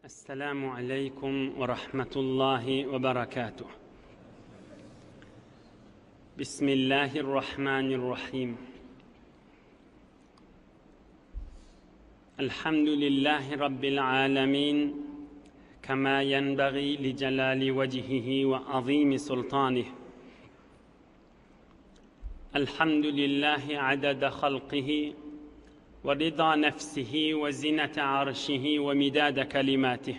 السلام عليكم ورحمة الله وبركاته. بسم الله الرحمن الرحيم. الحمد لله رب العالمين كما ينبغي لجلال وجهه وعظيم سلطانه. الحمد لله عدد خلقه ورضا نفسه وزنة عرشه ومداد كلماته.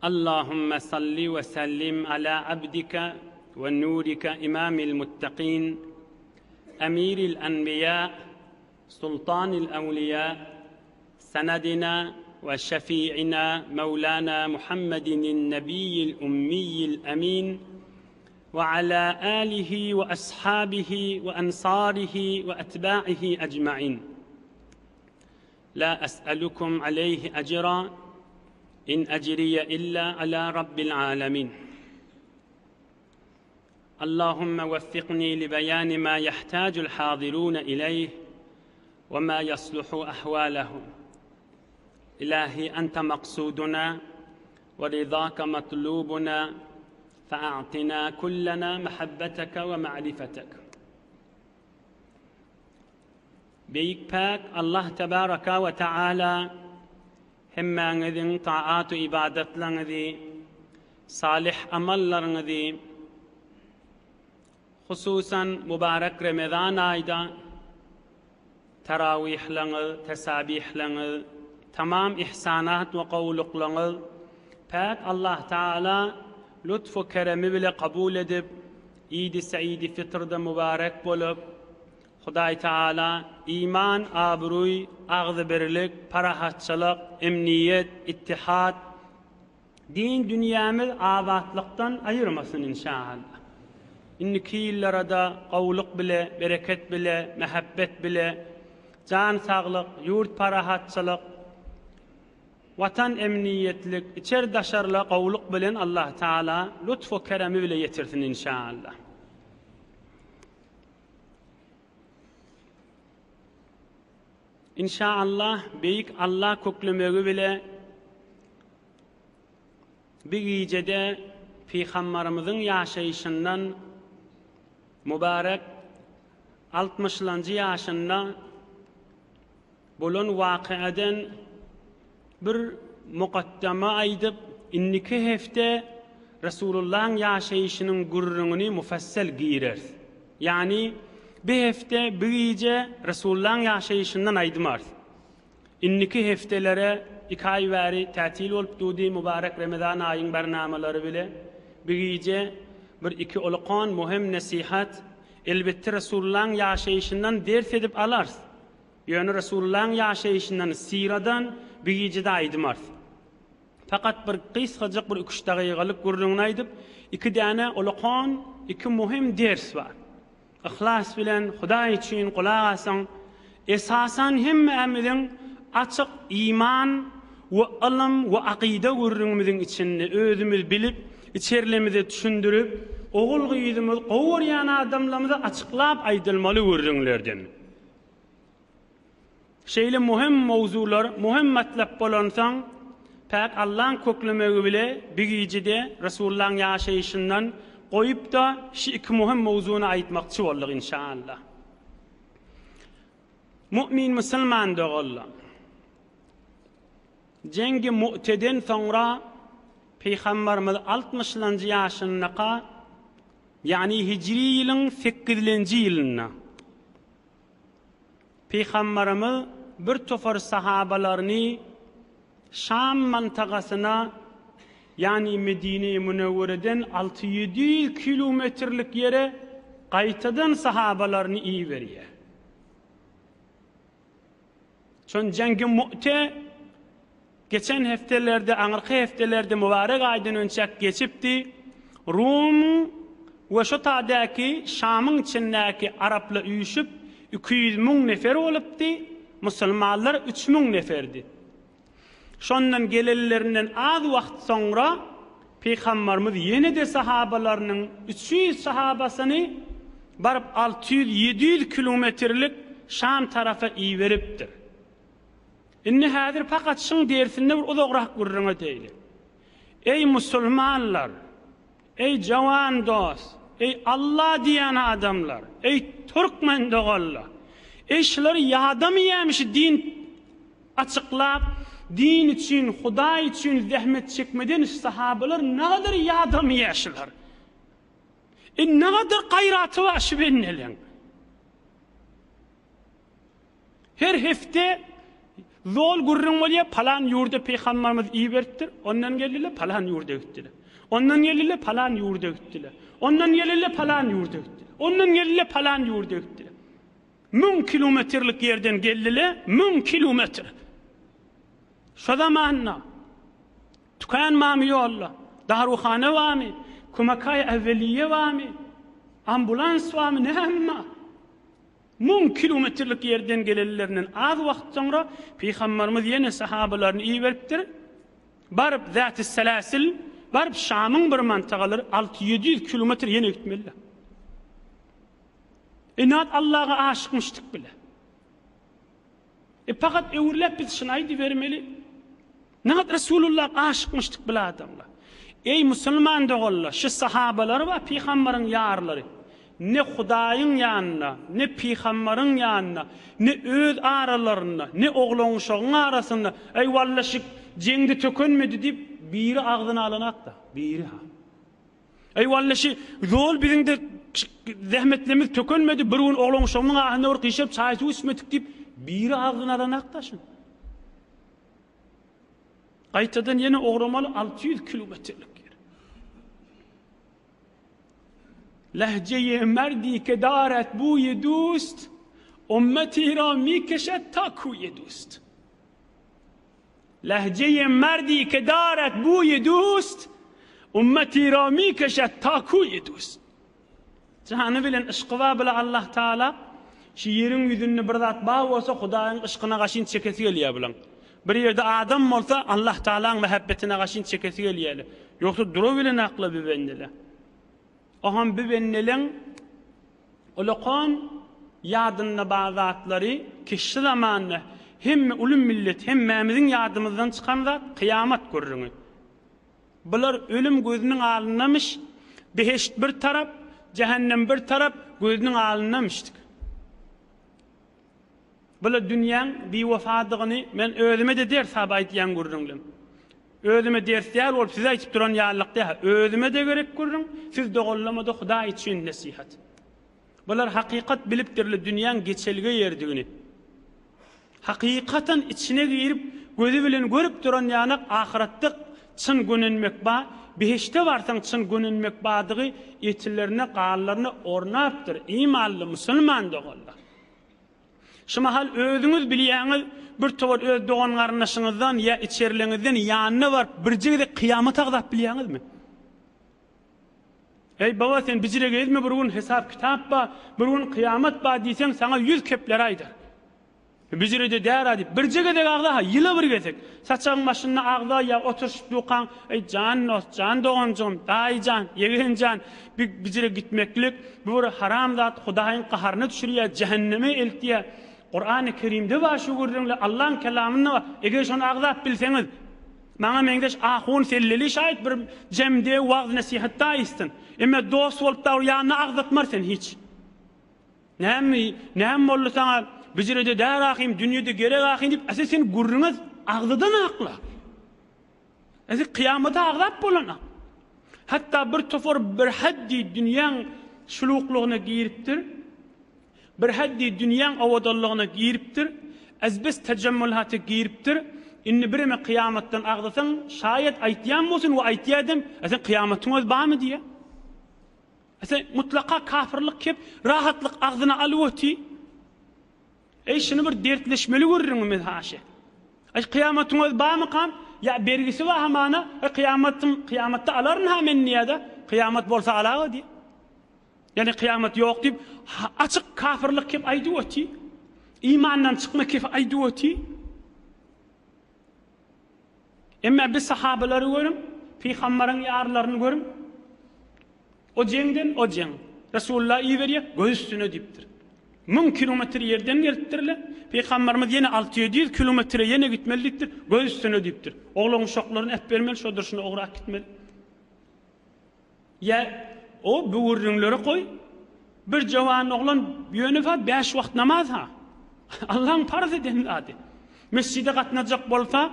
اللهم صل وسلم على عبدك ونورك إمام المتقين أمير الأنبياء سلطان الأولياء سندنا وشفيعنا مولانا محمد النبي الأمي الأمين وعلى آله وأصحابه وأنصاره وأتباعه أجمعين. لا أسألكم عليه أجرا إن أجري إلا على رب العالمين. اللهم وفقني لبيان ما يحتاج الحاضرون إليه وما يصلح أحوالهم. إلهي أنت مقصودنا ورضاك مطلوبنا فأعطنا كلنا محبتك ومعرفتك. Beyik pek Allah tebaraka ve teala hemmenizin taat-ı ibadetlerinizi, salih amallarınızı, hususan mübarek Ramazan ayda teravihleriniz, tesabihleriniz, tamam ihsanat ve kavluklarınız pek Allah Teala lütfu keremi bile kabul edip İd-i Said-i Fitr'da mübarek bulup Huday Teala iman, abruy, ağzı birlik, parahatçılık, emniyet, ittihad, din dünyamız avatlıktan ayırmasın inşallah. İnniki yıllara da kavluk bile, bereket bile, mehabbet bile, can sağlık, yurt parahatçılık, vatan emniyetlik, içer daşarla kavluk bilen Allah Teala lütfu keremi bile yetirsin inşallah. İnşallah beyik Allah köklümegi bile bir gecede Peygamberimizin yaşayışından mübarek 60'lıncı yaşında bulun vakıaden bir mukaddeme aydıp inniki hefte Resulullah'ın yaşayışının gurrunu mufassal girer. Yani bir hefte bir gece Resulullah'ın yaşayışından aydımar. İnniki heftelere 2 ay veri tatil olup dudi mübarek Ramazan ayın barnamaları bile bir gece bir 2 olukan muhim nasihat elbette Resulullah'ın yaşayışından ders edip alars. Yani Resulullah'ın yaşayışından siradan bir gecede aydımar. Fakat bir kıskacık bir 3 dakikalık gurrunu aydıp 2 tane olukan 2 muhim ders var. İhlas bilen Huday için kulak asan esasan hemmemizin açık iman ve ilim ve akide gurrunumuzun içinde özümüz bilip içerlemizi düşündürüp oğul gıyızımız kovuryan adamlarımızı açıklap aydılmalı gurrunlardan. Şeyle muhim mevzular, muhim matlab bolansan pek Allah'ın köklümegi bile bir gecede Resulullah'ın yaşayışından koyup da şu 2 muhim mevzuna aytmakçı olduk inşallah. Mümin Müslüman doğullar. Cengi Mu'teden sonra Peygamberimiz 60'lıncı yaşına yani Hicri yılın 8'linci yılına Peygamberimiz bir tofar sahabalarını Şam mantıqasına yani Medine-i Münevvere'den 600-700 kilometrelik yere qaytadan sahabalarını iyi veriyor. Çün Cengi Mu'te geçen heftelerde, anırkı heftelerde mübarek aydan öncek geçipti. Rum ve şu ta'daki Şam'ın içindeki Arapla uyuşup 200.000 nefer oluptu. Müslümanlar 3.000 neferdi. Şondan gelellerinden az vakt sonra Peygamberimiz yine de sahabalarının 300 sahabasını barıp 600-700 kilometrelik Şam tarafa iyi veriptir. Inni häzir fakat şun dersinde bir uzakrak gurruna değil. Ey musulmanlar, ey jawan dost, ey Allah diyen adamlar, ey Türkmen doğallar, ey şular yadam yemiş din açıklap, din için, Huda için zahmet çekmeden sahabeler ne kadar yadam yeşler. Ne kadar gayratı var şu bennelen. Her hafta zol gurrun oluyor, palan yurda peygamberimiz iyi verttir. Ondan geldiler, palan yurda gittiler. Ondan geldiler, palan yurda gittiler. Ondan geldiler, palan yurda gittiler. Ondan geldiler, palan yurda gittiler. 1000 kilometrelik yerden geldiler, 1000 kilometre. Şu zamanla tüken mami yolla, daruhane var mı, kumakay evveliye var mı, ambulans var mı, ne hemma? 1000 kilometrelik yerden gelirlerinin az vakt sonra Peygamberimiz yine sahabalarını iyi veriptir. Barıp Zat-ı Selasil, barıp Şam'ın bir mantagaları 600-700 kilometre yine gitmeliler. İnat Allah'a aşıkmıştık bile. Fakat öğürlep biz şunaydı vermeli. Ne kadar Resulullah'a aşıkmıştık bile adamlar. Ey Müslüman doğallar, şu sahabalar var, Peygamber'in yarları. Ne Hudayın yanına, ne Peygamber'in yanına, ne öz aralarına, ne oğlun uşağın arasında, ey vallaşık cendi tökönmedi deyip biri ağzına alanak da, biri ha. Ey vallaşı zol bizim de zahmetlemiz tökönmedi, bir gün oğlun uşağın ağzına or kıyışıp çaysı üsmetik deyip biri ağzına alanak da şun. Qaytadan yine oğramalı 600 kilometrelik. لهجه مردی که دارد بوی دوست امتی را میکشد تا کوی دوست لهجه مردی که دارد بوی دوست امتی را میکشد تا کوی دوست Canı bilen ışkıva bile Allah Teala şiirin yüzünü bir zat bağ olsa Hudayın ışkına kaşın çekesi geliyor bilen. Bir yerde adam olsa Allah Teala'nın muhabbetine kaşın çekesi geliyor. Yoksa duru bilen aklı bir bendile. Oham bibennelen ulaqan yadında bazı atları kişi zamanı hem ulum millet hem memizin yadımızdan çıkan zat kıyamet görürünü. Bular ölüm gözünün alınlamış, beheşt bir taraf, cehennem bir taraf gözünün alınlamıştık. Bular dünyanın bir vefadığını ben özüme de ders habaytiyen görürünlüm. Özüme dersler olup size aytıp duran yallıkta özüme de gerek görürüm. Siz doğullamada Huda için nasihat. Bular hakikat bilipdirli dünyanın geçelge yerdiğini. Hakikaten içine girip gözü bilen görüp duran yanak ahiretlik çın gönünmek ba, beheşte varsan çın gönünmek badığı etillerine, qağallarına ornaptır. İmanlı Müslüman doğullar. Şu mahal özünüz biliyeniz bir tovar öz doğan qarnaşınızdan ya içerlerinizden yanına var bir jigde kıyamet agdap biliyeniz mi? Ey baba sen bizire gezme bir gün hesap kitap ba, bir gün kıyamet ba diysen sana 100 kepler aydır. Bizire de der adi bir jigde agda yıla bir gezek. Saçağın başına agda ya oturuşup dukan ey can doğancım, dayıcan, yegencan bizire gitmeklik bu haram zat Hudayın qaharına düşürüyor, cehenneme eltiye. Kur'an-ı Kerim'de var şu gördüğünle Allah'ın kelamında var. Eğer şunu ağzap bilseniz, bana mengeç ahun selleli şahit bir cemde vaaz nasihatta istin. Ama dost olup da yanına ağzatmarsan hiç. Neyem oldu sana bizirede der akıyım, dünyada gerek akıyım deyip asıl senin gurrunuz ağzadan akla. Asıl kıyamata ağzap bulana. Hatta bir tofor bir haddi dünyanın şulukluğuna giriptir. Bir haddi dünyanın avadallığına giriptir. Azbest tecemmülhatı giriptir. İnni birime kıyametten ağzatan şayet aytiyan olsun ve aytiyadım. Asen kıyametiniz bağ mı diye? Asen mutlaka kafirlik kep, rahatlık ağzına alıvati. Ey şunu bir dertleşmeli görürüm haşa. Ay kıyametiniz bağ mı kam? Ya bergisi var hamana. Kıyamette aların hemen niyada. Kıyamet bolsa alağı diye. Yani kıyamet yok deyip açık kafirlik kep aydı oti. İmandan çıkma kep aydı oti. Ama biz sahabeleri görüm, Peygamberin yarlarını görüm. O cengden o ceng. Resulullah iyi veriyor, göz üstüne deyiptir. 1000 kilometre yerden gelipdirler. Peygamberimiz yine 600 kilometre yine gitmelidir. Göz üstüne diptir. Oğlun uşaklarını et vermeli, şodurşuna oğrak gitmeli. Ya o buğurunları koy. Bir cavan oğlan yönü var 5 vakt namaz ha. Allah'ın farz eden adı. Mescide katlanacak bolsa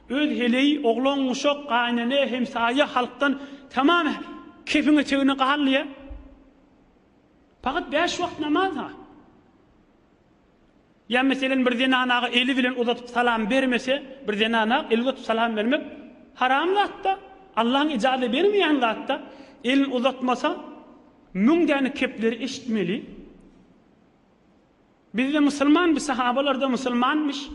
öz heleyi oğlan uşak kaynene hemsaye halktan tamam kefini tevini kahallaya. Fakat 5 vakt namaz ha. Ya mesela bir anağa eli bilen uzatıp salam vermese, bir anağa eli uzatıp salam vermek haram hatta. Allah'ın icazı vermeyen hatta. Elini uzatmasa 1000 tane kepleri eşitmeli. Bizde Müslüman bir sahabalar da Müslümanmış.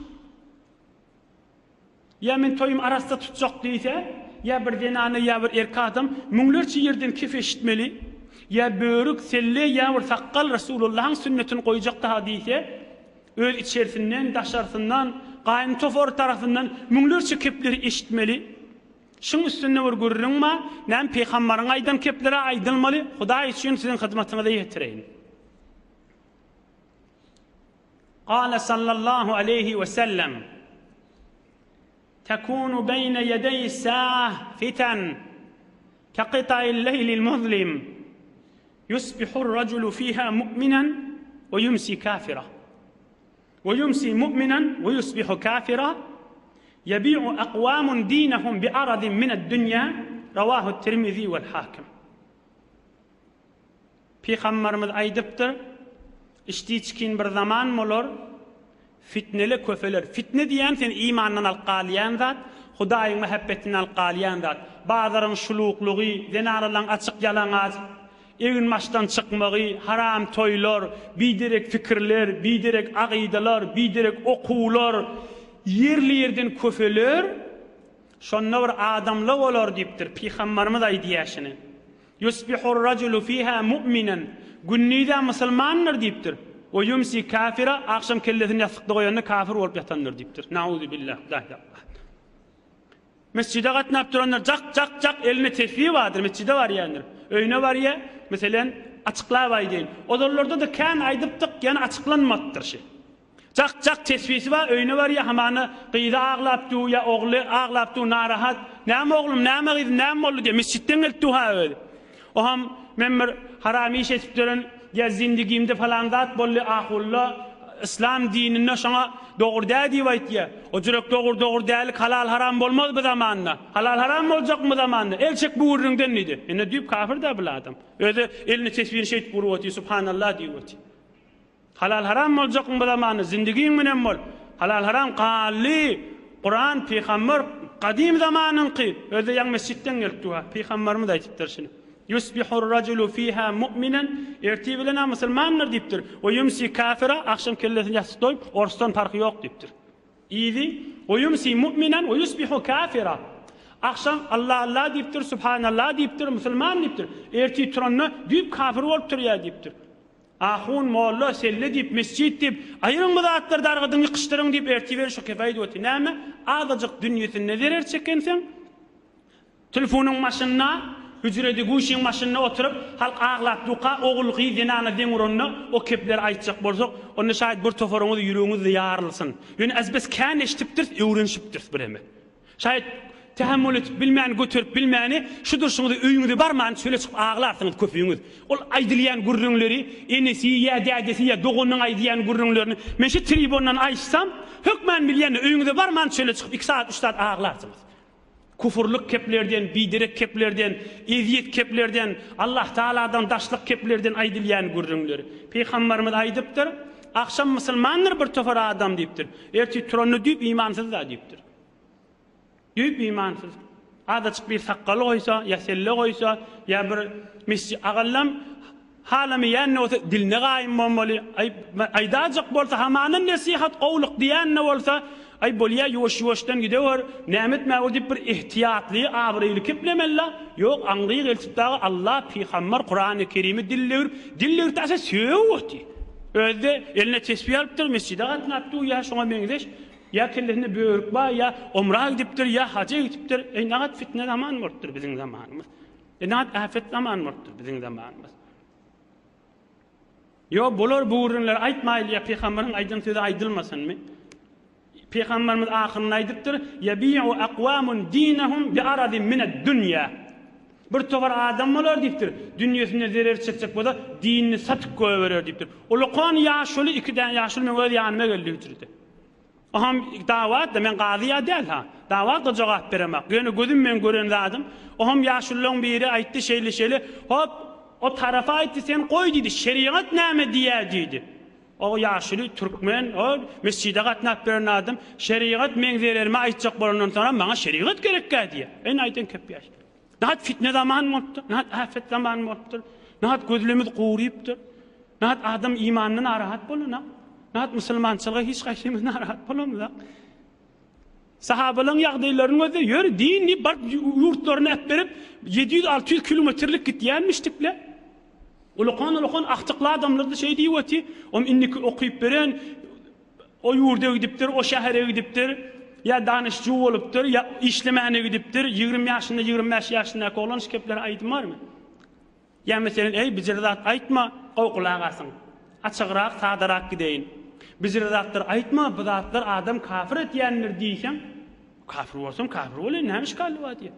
Ya men toyum arasında tutacak deyse, ya bir denane ya bir erkek adam münglerçe yerden kef eşitmeli. Ya börük, selle, ya bir sakkal Resulullah'ın sünnetini koyacak daha deyse, öz içerisinden, daşarsından, qayın tofor tarafından münglerçe kepleri eşitmeli. Şun üstünde bir görürün ma, nem peygamberin aydan keplere aydılmalı, Huda için sizin hizmetinize yetireyim. Qala sallallahu aleyhi ve sellem tekunu beyne yedeyi sa'ah fitan kaqita'il leylil muzlim yusbihur raculu fiha mu'minen ve yumsi kafira ve yumsi mu'minen ve yusbihu kafira يبيع أقوام دينهم بعرض من الدنيا رواه الترمذي والحاكم. Peygamberimiz aydıptır. İşte çıkın bir zaman molor fitneli köfeler. Fitne diyen sen imandan alqaliyan zat, Hudaýyň muhabbetinden alqaliyan zat. Bazarın şulukluğu, zenarlan açık yalangaz, evin maçtan çıkmağı, haram toylar, bidirek fikirler, bidirek aqidalar, bidirek okuwlar, yerli yerden köfeler, şonna bir adamla bolar dipdir. Peygamberimiz aýdýaşyny. Yusbihur raculu fiha mu'minen. Günnida musulmanlar dipdir. O yumsi kafira, akşam kellesini yastıkda koyanlar kafir olup yatanlar dipdir. Nauzu billah. Mescide gatnap duranlar cak eline tesbih vardır. Mescide var yani. Öyne var ya, mesela açıklap aýdyn. Odalarda da kan aýdypdyk, yani açıklanmadyr şey. Cak tesbihsi var, öyne var ya hamana qyza ağlapdy ya oğlu ağlapdy narahat. Näme oğlum, näme qyz, näme boldy diye mescitten geldi ha öyle. O ham men bir haramy iş etip duran ya zindigimde falan zat bolly ahulla İslam dinine şoňa dogry däl diýip aýtdy. O jürek dogry däl halal haram bolmaz bu zamanda. Halal haram boljak mı zamanda? Elçek bu urundan idi. Ene diýip kafir da bil adam. Öde elini tesbihini şeýt burup subhanallah diýip. Halal haram boljak mı zamanda? Zindigiň menen bol. Halal haram qally. Kur'an peygamber qadim zamanynky. Öde ýa mescitten geldi ha. Peygamberimiz aýtypdyr şunu. Yusbihur raculu fiha mu'minen ertibilene musulmanlar diptir. O yumsi kafira akşam kellesini yastık doyup orsdan farkı yok diptir. İyidi. O yumsi mu'minen o yusbihu kafira. Akşam Allah diptir, subhanallah diptir, musulman diptir. Erti turanna dip kafir olup turya diptir. Ahun molla selle dip mescid dip ayırın bu zatlar dargıdın yıkıştırın dip erti ver şu kefaydı oti. Näme? Azıcık dünýesini neler çekensen telefonun maşynna hücrede guşin maşynna oturup halk ağlap duqa oğul qiydinana deňuronna o kepler aýtjak bolsak onda şaýat bir toforuňyz ýüregiňiz ýarylsyn. Ýöne azbes kan eşitipdir, öwrenşipdir bireme. Şaýat tahammül etip bilmän götürüp bilmäni şu durşuňyzy öýüňizde barman söyle çykyp ağlarsyňyz köpüňiz. Ol aýdylýan gurrunlary enesi ýa dädesi ýa dogonyň aýdýan gurrunlaryny men şu tribundan aýsam hökmen bilýän öýüňizde barman söyle çykyp 2 saat 3 saat ağlarsyňyz. Kufurluk keplerden, bidirek keplerden, eziyet keplerden, Allah Taala'dan daşlık keplerden aýdylýan gurrunlary. Peygamberimiz aýdypdyr, akşam musulmanlar bir tofar adam diýipdir. Erti turanny diýip imansyz da diýipdir. Diýip imansyz. Adaçyk bir saqqaly goýsa, ya selle goýsa, ya bir mescid agallam halamy ýanny bolsa diline gaýym bolmaly, aýdajak bolsa hamanyň nasihat gowluk diýänne bolsa ay bolya ýuwaş-ýuwaşdan gidewer, nämet mäwur diýip bir ihtiýatly, abryly keplemella. Ýok, aňlyk elçipdagy Allah Peygamber Kur'an-ı Kerim'i diller tasa söwdi. Özde eline tesbih alypdyr, mescide gatnapdy, ýa şoňa meňdeş, ýa kellesine börük ba, ýa umra gidipdir, ýa haja gidipdir. Nagat fitne zaman bolupdyr biziň zamanymyz. Nagat afet zaman bolupdyr biziň zamanymyz. Yo bular buğrunlar aytmaylı ya peygamberin aydan sözü aydılmasın mı? Peygamberimiz ahirinde aydıptır. Yabi'u aqwamun dinahum bi aradin min ad-dunya. Bir tovar adam bolar diptir. Dünyasında zerer çekecek boda dinini satıp koyverer diptir. Uluqan yaşlı 2 tane yaşlı men öz yanıma geldi bitirdi. Aham davat da men qaziya değil ha. Davat da cevap beremek. Gönü gözüm men gören zadım. Aham yaşlıların biri aytdı şeyli hop o tarafa aytdı sen koy dedi. Şeriat näme diýär dedi. O yaşlı Türkmen o mescide gatnap beren adam şeriat men zererime aytjak bolandan sonra bana şeriat gerek diye. En aydan köp yaş. Nahat fitne zaman muttur, nahat afet zaman muttur, nahat gözlemiz quripdir, nahat adam imanını narahat bolana, nahat musulmançılığa hiç qaysymyz narahat bolamyz. Sahabaların ýagdaýlaryny özü ýör dini bar ýurtlaryna ep berip 700-600 kilometrlik gitýänmişdikle. Uluqan aqtyqly adamlar da şey diýýeti, inniki okyp beren o ýurda gidipdir, o şähere gidipdir. Ya danışçı olupdur, ya işlemene gidipdir, 20 yaşında, 25 yaşında olan şikepler aytmar mı? Ya mesela, bizirdat aytma, qoqulağa qasın. Açıqraq, sadarak gideyin. Bizirdatlar aytma, bu zatlar adam kafir etýänler diýsen, kafir bolsam kafir bolan, näme işgaly var diýe.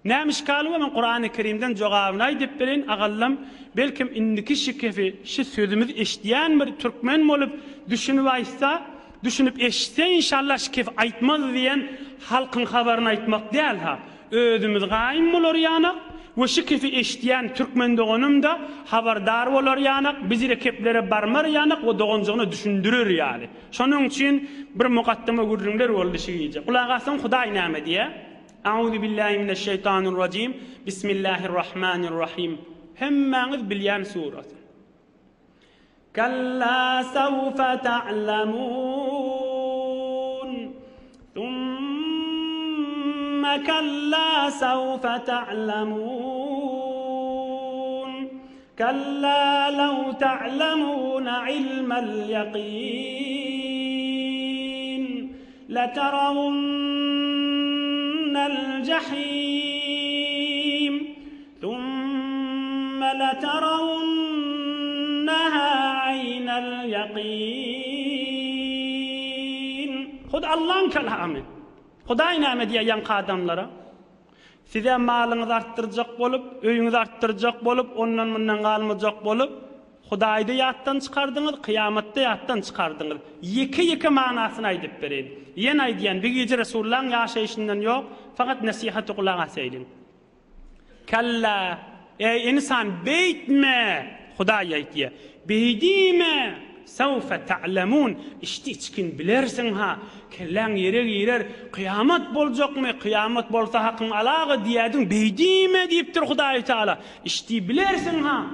Näme işgaly var? Men Qur'an-ı Kerimden jogabyny aýdyp beren, agallam, belkim indiki şikefi, şu sözümüz eşdiýän bir türkmen bolup düşünüp aýtsa, düşünüp eşitse inşallah şikef aytmaz diyen halkın haberini aytmak değil ha. Özümüz gaim bolar yanak ve şikefi eşitiyen Türkmen doğunum da haberdar bolar yanak, bizi keplere barmar yanak ve doğuncağını düşündürür yani. Şonun için bir mukaddime gurrunlar oldu şeyice. Kulağasın Huday näme diye. Euzu billahi mineşşeytanirracim. Bismillahirrahmanirrahim. Hemmeniz bilýän surası. كلا سوف تعلمون ثم كلا سوف تعلمون كلا لو تعلمون علم اليقين لترون الجحيم ثم لترونها عين اليقين. Hud Allah'ın kelamı. Huday näme diýen adamlara? Size malyňyzy artdyrjak bolup, öýüňizi artdyrjak bolup, ondan mundan galmajak bolup, Hudaýdy ýatdan çykardyňyz, kıyamatda ýatdan çykardyňyz. Ýeke manasyny aýdyp berin. Ýen aýdýan bir gece Resulullah'ın ýaşaýşyndan ýok, fakat nasihaty kulağa asaýdyn. Kalla, ey insan beýtme, Hudaý aýtdy. Beýdime, sawfa ta'lamun, işte içkin bilersin ha. Kelläň ýere girer, kıyamat boljakmy, kıyamat bolsa hakyň alagy diýädiň, beýdime diýipdir Hudaý Taala. İşte bilersin ha.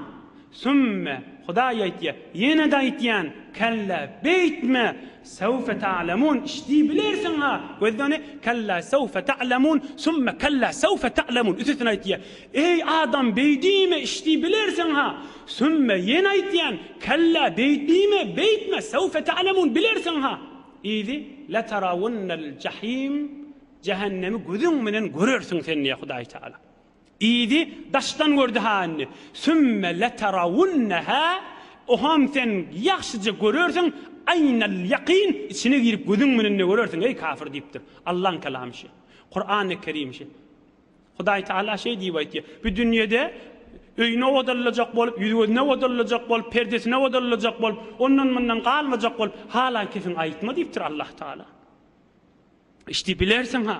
Sümme Hudaý aýtdy, ýene de aýtýan, kella beýtme, sawfa ta'lamun, işte bilersin ha. Gözüne kella sawfa ta'lamun, sümme kella sawfa ta'lamun. Üstüne aýtdy, ey adam beýdime, işte bilersin ha. Sümme ýene aýtýan, kella beýtme, sawfa ta'lamun, bilersin ha. İdi la tarawunnal jahim, cehennemi gözüň menen görersiň sen diýär Hudaý Taala. İdi daşdan gördü hanni. Sümme la tarawunnaha, oham sen ýaxşyca görersiň, aynal yaqin, içine girip gözüň menen görersiň ey kafir diýipdir. Allah'ın kelamı şey. Kur'an-ı Kerim şey. Hudaý Taala şey diýip aýtdy. Bu dünýede öýüne odalacak bolup, ýüzüne odalacak bolup, perdesine odalacak bolup, ondan mundan galmajak bolup, halan kefin aýtma diýipdir Allah Taala. İşte bilersin ha,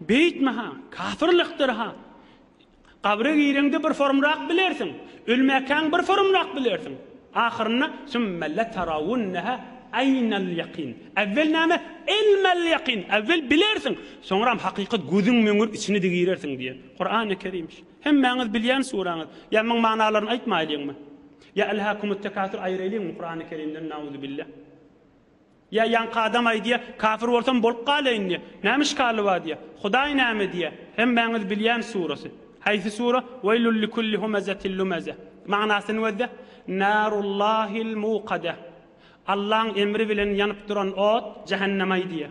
beýtme ha, kafirlikdir ha. Kabre gireňde bir formrak bilersin, ölmäkäň bir formrak bilersin. Ahyrynda sümme la tarawunnaha aynal yaqin. Evvel näme? Ilmal yaqin. Evvel bilersin, soňra hakykat gözüň meňür içine de girersin diýe. Kur'an-ı Kerim. Hemmäňiz bilýän suraňyz. Ýa-maň manalaryny aýtmaýlyňmy? Ya elhakumut takatur aýrylyňmy Kur'an-ı Kerimden nauzu billah. Ya ýan adam aýdy, kafir bolsam bolup galaýyn diýe. Näme işgaly bar diýe. Hudaý näme diýe? Hemmäňiz bilýän surasy. Haýsy sura? Veylül likulli humazatin lumaza. Manasyny wezde? Narullahil muqada. Allah'ın emri bilen yanıp duran ot cehenneme diye.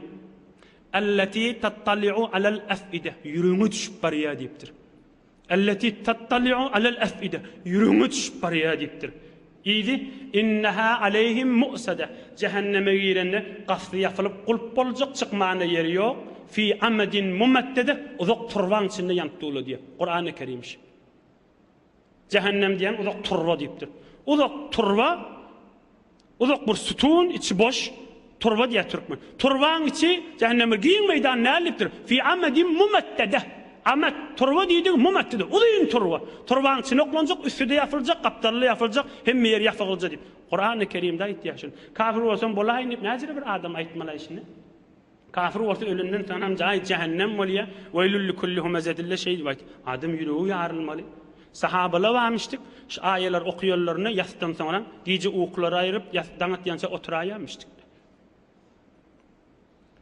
Allati tattali'u alal af'ide. Yürüğü düşüp barıya deyiptir. Allati tattali'u alal af'ide. Yürüğü düşüp barıya deyiptir. İdi innaha aleyhim mu'sada. Cehenneme girenne gaflı yapılıp kulp bolacak, çıkmağına yeri yok. Fi amedin mumettede uzak turvan içinde yanıttığı diye. Kur'an-ı Kerim'miş. Cehennem diyen uzak turva deyiptir. Uzak turva, uzak bir sütun, içi boş turva diye Türkmen. Turvan içi cehenneme giyin meydan ne aliptir? Fi amedin mumettede. Amet turva deydik mumettede. Uzayın turva. Turvan içine oklanacak, üstüde yapılacak, kaptarlı yapılacak, hem yer yapılacak deyip. Kur'an-ı Kerim'de ihtiyaçın. Kafir olsan bolayın deyip necire bir adam aytmalı işini. Kafir olsa ölümden sonra hem cehennem oluyor. Veylül likulli humezedille şey deyip. Adam yüreği yarılmalı. Sahabalar varmıştık. Şu ayeler okuyorlarını yastıktan sonra gece uykuları ayırıp danıt yansa oturayamıştık.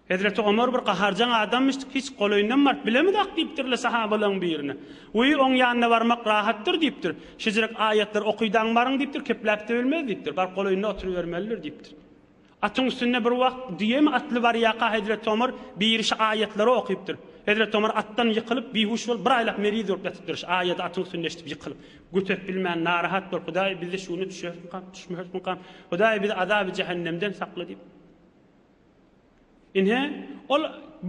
Hazreti Ömer bir qaharcan adammıştık. Hiç koluyundan var. Bilemedik deyiptirle sahabaların birine. Uy on yanına varmak rahattır deyiptir. Şizirek ayetler okuydan varın deyiptir. Keplakta ölmez deyiptir. Bar koluyunda oturuvermelidir deyiptir. Atın üstünde bir vakt diyem atlı var yaka Hazreti Ömer bir iş ayetleri okuyuptur. Hazreti Ömer attan yıkılıp bihuş ol bir aylak meriz olup yatıptır. Ayet atın üstünde işte yıkılıp. Gütep bilmeyen narahat bol. Hudayi bizi şunu düşmüyorsun kan. Hudayi bizi azab-ı cehennemden sakla deyip. İnhe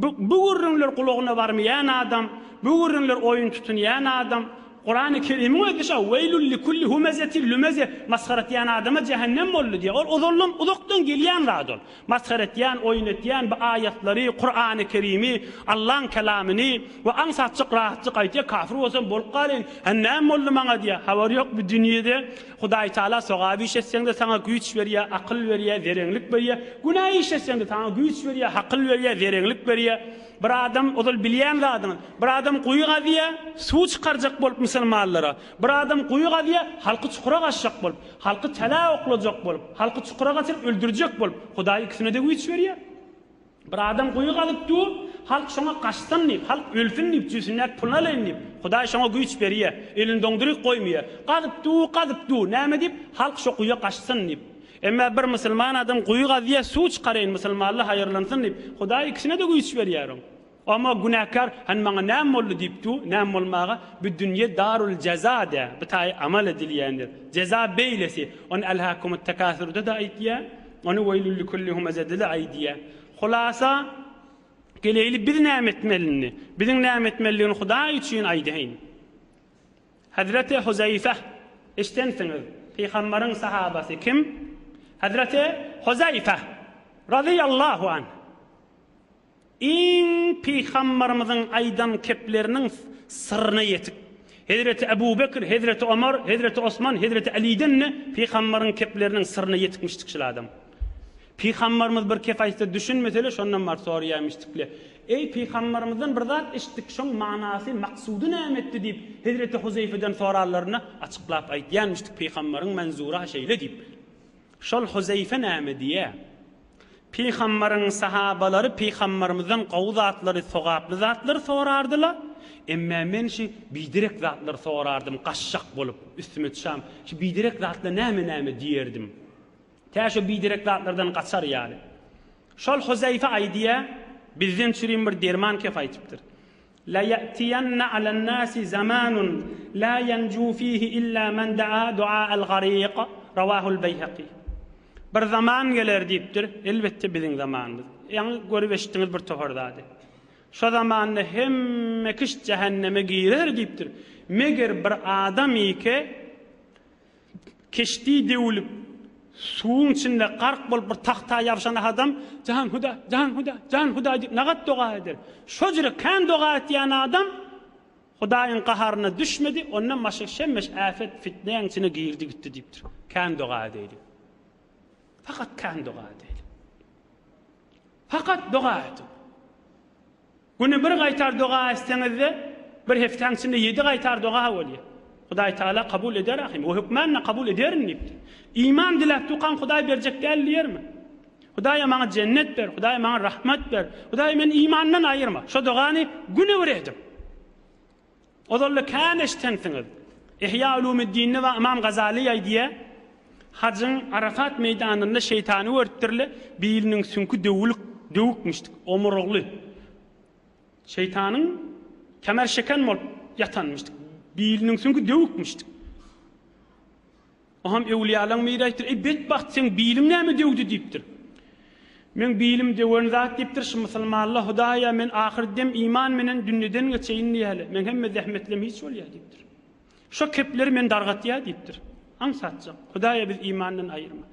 bu ürünler kulağına varmayan adam, bu ürünler oyun tutunayan adam, Kur'an-ı Kerim'in ödüşe veylül likulli humezetil lümeze maskaretiyen adama cehennem oldu diye. O zorlan uzaktan geliyen radol. Maskaretiyen, oyun etiyen bu ayetleri, Kur'an-ı Kerim'i, Allah'ın kelamını ve ansatçık rahatçık ayetiye kafir olsan bol qalin. Annem oldu bana diye. Havar yok bu dünyada. Hudayi Teala soğa bir işetsen de sana güç veriyor, akıl veriyor, verenlik veriyor. Günah işetsen de sana güç veriyor, akıl veriyor, verenlik veriyor. Bir adam odul bilen adam. Bir adam kuyuğa diye su çıkaracak bolup Müslümanlara. Bir adam kuyuğa diye halkı çukura kaçacak bolup, halkı tela oklayacak bolup, halkı çukura kaçırıp öldürecek bolup. Hudayi ikisine de güç veriyor. Bir adam kuyuğa alıp diyor, halk şuna kaçsın deyip, halk ölsün deyip, cüsünler pulnalayın deyip. Hudayi şuna güç veriyor. Elini dondurup koymuyor. Qadıp diyor. Näme deyip, halk şu kuyuğa kaçsın deyip. Ama bir Müslüman adam kuyuğa diye su çıkarayın Müslümanlar hayırlansın deyip. Hudayi ikisine de güç veriyor. Ama günahkar han bana näme oldu deyip tu, näme olmağa bu dünya darul ceza de, bitay amal edilýändir. Ceza beylesi. On elhakumut tekasürde de aytiya, onu veylül likulli humezedile aytiya. Hulasa geleyli bir nämetmelini, bizim nämetmelliğini Hudaý üçin aydyň. Hazreti Huzeyfe iştensiniz. Peygamberin sahabası kim? Hazreti Huzeyfe radıyallahu anh. İn Peygamberimizin aydan keplerinin sırrına yetik. Hazreti Ebu Bekir, Hazreti Ömer, Hazreti Osman, Hazreti Ali'den Peygamberin keplerinin sırrına yetikmiştik şu adam. Peygamberimiz bir kefayette düşünmesele şondan var soruyamıştıkle. Ey Peygamberimizden bir zat işittik şon manası, maksudu nämetdi deyip Hazreti Huzeyfe'den sorarlarına açıklap aytýanmışdyk Peygamberin menzura şeyle deyip. Şol Huzeyfe näme diye? Peygamberin sahabaları Peygamberimizden qaw zatları, sogaplı zatları sorardılar. Emma men şi bidirek zatlar sorardım, qaşşaq bolup üstüme düşam. Şi bidirek zatlar näme diýerdim. Täşe bidirek zatlardan qaçar ýaly. Şol Huzeyfe aýdýa bizden çürüýän bir derman kef aýtypdyr. La ya'tiyanna alan nasi zamanun la yanju fihi illa man da'a du'a'al gariq. Ravahul Beyhaqi. Bir zaman geler deyipdir. Elbette bizim zamanımız. Yani görüp eşittiğiniz bir tohordaydı. Şu zamanında hemme kış cehenneme girer deyipdir. Meger bir adam ki keşti devulup suun içinde qarq bolup bir tahta yapşan adam can huda deyip nagat doğa eder. Şojure kan doğa etýän adam Hudaýyň qaharyna düşmedi. Ondan başga şemmeş afet fitneň içine girdi gitti deyipdir. Kan doğa edýdi. Fakat kan doğa değil. Fakat doğa edin. Günü bir qaytar doğa etseňizde bir heftäň içinde 7 qaytar doğa bolýar. Hudaý Taala kabul eder ahim. O hükmenle kabul ederin deyipdi. İman dilep tuqan Hudaý berjek dällermi? Hudaý maňa cennet ber, Hudaý maňa rahmet ber. Hudaý men imandan aýyrma. Şo dogany güne beredim. Odolla kan eştensiňiz. İhya Ulumuddin we İmam Gazali aýdýar. Hacın Arafat meydanında şeytanı örttirle biilinin sünkü dövükmüştük, omuruglu. Şeytanın kemer şeken olup yatanmıştık. Biilinin sünkü dövükmüştük. O ham ewliyalan meýraýdyr. Betbaht sen bilim näme dewdi diýipdir. Men bilim dewren zat diýipdir. Şu musulmanlar Hudaýa men ahirdem iman menen dünýeden geçeýin diýeli. Men hemme zähmetlem hiç bolýar diýipdir. Şo kepleri men dargatýar diýipdir. Ansatjak. Hudaýa biz imandan aýyrma.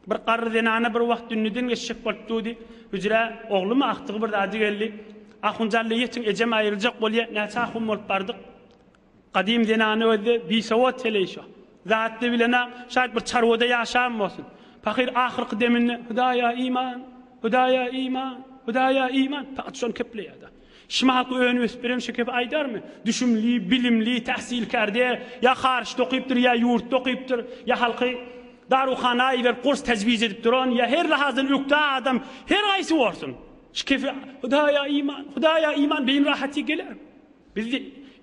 Bir qarry zenana bir wagt dünýeden geçip bolupdy. Hüjre oglum aktygy bir zady geldi. Ahunjaly ýetin ejem aýryjak bolýar. Näçe ahum bolup bardyk. Qadim zenana özi bir sowat teleýşo. Zatly bilene şaýat bir çarwada ýaşam bolsun. Fakir ahirki deminni Hudaýa iman, Hudaýa iman, Hudaýa iman. Fakat şonu kepleýärdi. Şimaky öňü ösberem şekep aýdarmy? Düşümli, bilimli, tahsilkärde, ya harç tokypdyr, ya ýurt tokypdyr, ya halky daruhana ýer kurs tezwiz edip duran, ya her lahazyn ükda adam, her gaýsy bolsun. Şekep Hudaýa iman, Hudaýa iman beýin rahaty geler. Biz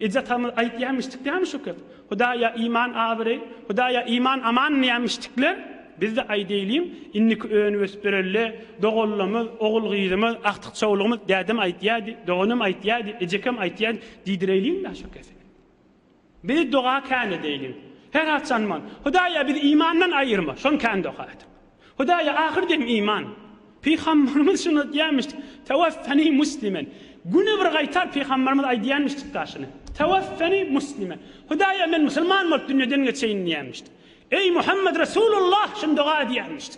ejzatamyz aýtýarmyşdyk diýämi şu köp? Hudaýa iman abry, Hudaýa iman aman diýärmişdikler. Biz de aýdýalim, inniki öňü ösberelle, dogollamy, ogul gyýrymy, aktyk çowlugymyz dädem aýtýardy, dogonum aýtýardy, ejekem aýtýardy, diýdireýlim da şu köp. Bir doga kän edeýlim. Her haçanman, Hudaýa biz imandan aýyrma, şon kän dogaýdy. Hudaýa ahirdem iman. Peygamberimiz şunu diýmişdi, "Tawaffani muslimen." Güne bir gaýtar Peygamberimiz aýdýanmışdy taşyny. "Tawaffani muslimen." Hudaýa men musulman bolup dünýeden geçeýin diýmişdi. Ey Muhammed Resulullah şunu doga diýmişdi.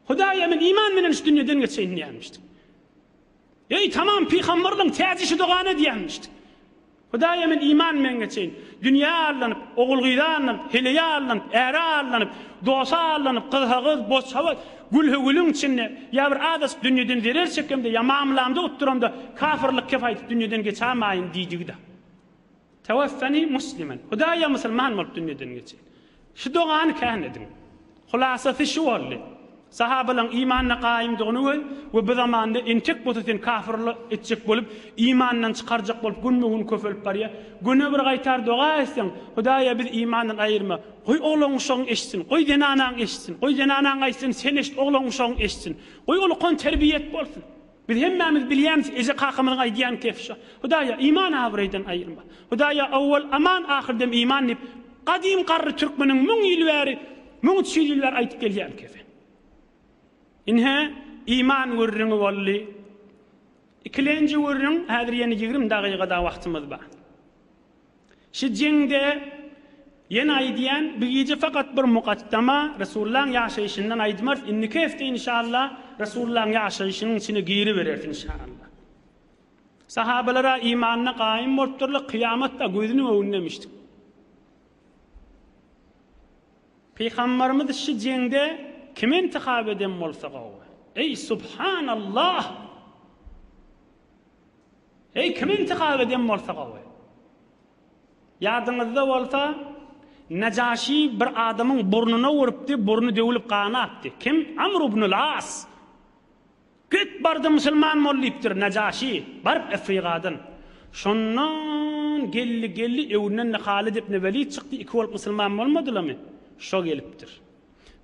Hudaýa men iman menen şu dünýeden geçeýin diýmişdi. Ey tamam Peygamberden täze dogany diýmişdi. Hudaýa men iman menen geçeýin. Dünýä alanyp, ogul gyýdanlyp, heleýä alanyp, äre alanyp, dosa alanyp, gyzhagyz, boşhawa gülhügülüň içinde ya bir adas dünýeden zerersekemde ya mamlamda utturamda kafirlik kefaýet dünýeden geçämäýin diýdigdi. Tawaffani muslimen. Hudaýa musulman bolup dünýeden geçeýin. Şu dogany kän edin. Hulasasy şu boldy. Sahabalar imanna qaýym dogany we bu zamanda entek bolsa kafirlik etjek bolup imandan çykarjak bolup günmegün köfelip barýar. Güne bir gaýtar doga etsen, Hudaýa biz imandan aýyrma. Goý oglaň şoň eşitsin, goý denanaň eşitsin, goý denanaň aýtsin, sen eşit oglaň şoň eşitsin. Goý ol kon terbiýet bolsun. Biz hemmemiz bilýämiz, eje kakymyň aýdýan kefşa. Hudaýa iman awrydan aýyrma. Hudaýa awwal aman ahirdem iman dip qadim qarry türkmeniň müň ýylbäri, müň ýyllar aýtyp gelýän kefe. Inhe iman wurrüňi bolly. İkilenji wurrüň häzir ýene 20 dagyga wagtymyz bar. Şu jengde ýene aýdýan bir gece fakat bir muqaddama Resulullah'ın ýaşaýyşyndan aýdymar. Inniki hefte inşallah Resulullah'ın ýaşaýyşynyň içine giri berer inşallah. Sahabalara imanna qaýym bolupdyrlar, kıyamatda gözüni öwünlemişdik. Peygamberimiz şu jengde kim intihab eden bolsa gawy. Ey subhanallah. Ey kim intihab eden bolsa gawy. Ýadyňyzda bolsa Najaşi bir adamyň burnuna urupdy, burnu döwülip gany atdy. Kim? Amr ibn al-As. Git bardy musulman bolýupdyr Najaşi, barıp Afrikadan. Şondan gelli ewünden Halid ibn Velid çykdy, iki bolup musulman bolmadylamy? Şo gelipdir.